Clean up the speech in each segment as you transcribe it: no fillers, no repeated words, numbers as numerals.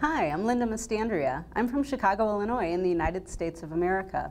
Hi, I'm Linda Mastandrea. I'm from Chicago, Illinois in the United States of America.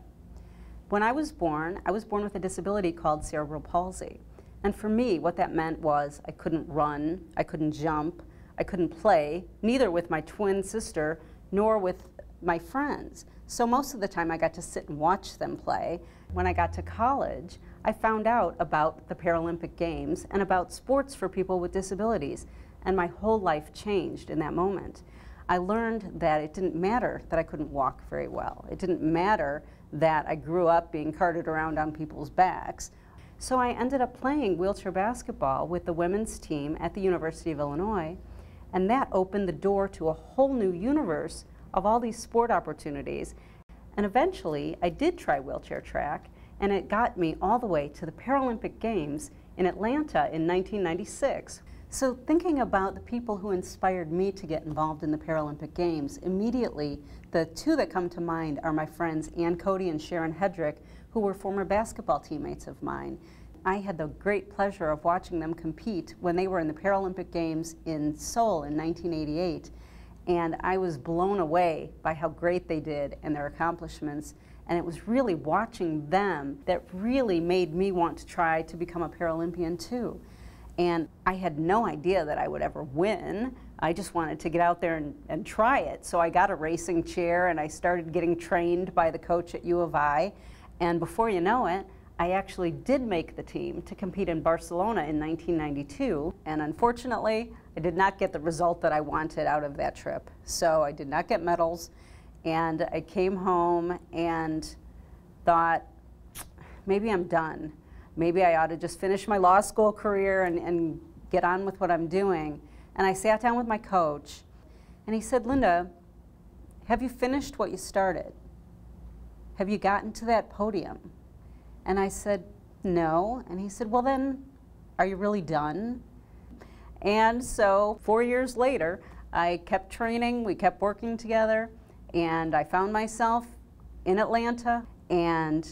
When I was born with a disability called cerebral palsy. And for me, what that meant was I couldn't run, I couldn't jump, I couldn't play, neither with my twin sister nor with my friends. So most of the time I got to sit and watch them play. When I got to college, I found out about the Paralympic Games and about sports for people with disabilities. And my whole life changed in that moment. I learned that it didn't matter that I couldn't walk very well. It didn't matter that I grew up being carted around on people's backs. So I ended up playing wheelchair basketball with the women's team at the University of Illinois, and that opened the door to a whole new universe of all these sport opportunities. And eventually, I did try wheelchair track, and it got me all the way to the Paralympic Games in Atlanta in 1996. So thinking about the people who inspired me to get involved in the Paralympic Games, immediately the two that come to mind are my friends Ann Cody and Sharon Hedrick, who were former basketball teammates of mine. I had the great pleasure of watching them compete when they were in the Paralympic Games in Seoul in 1988, and I was blown away by how great they did and their accomplishments. And it was really watching them that really made me want to try to become a Paralympian too. And I had no idea that I would ever win. I just wanted to get out there and try it. So I got a racing chair and I started getting trained by the coach at U of I. And before you know it, I actually did make the team to compete in Barcelona in 1992. And unfortunately, I did not get the result that I wanted out of that trip. So I did not get medals. And I came home and thought, maybe I'm done. Maybe I ought to just finish my law school career and get on with what I'm doing. And I sat down with my coach, and he said, Linda, have you finished what you started? Have you gotten to that podium? And I said, no. And he said, well then, are you really done? And so 4 years later, I kept training, we kept working together, and I found myself in Atlanta, and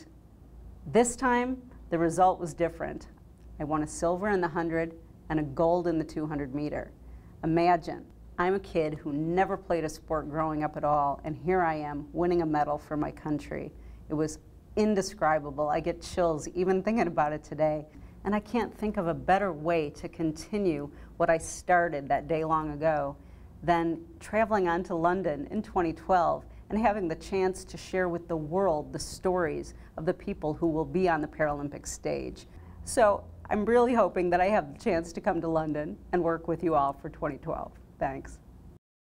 this time, the result was different. I won a silver in the 100 and a gold in the 200 meter. Imagine, I'm a kid who never played a sport growing up at all, and here I am winning a medal for my country. It was indescribable. I get chills even thinking about it today. And I can't think of a better way to continue what I started that day long ago than traveling on to London in 2012 and having the chance to share with the world the stories of the people who will be on the Paralympic stage. So I'm really hoping that I have the chance to come to London and work with you all for 2012. Thanks.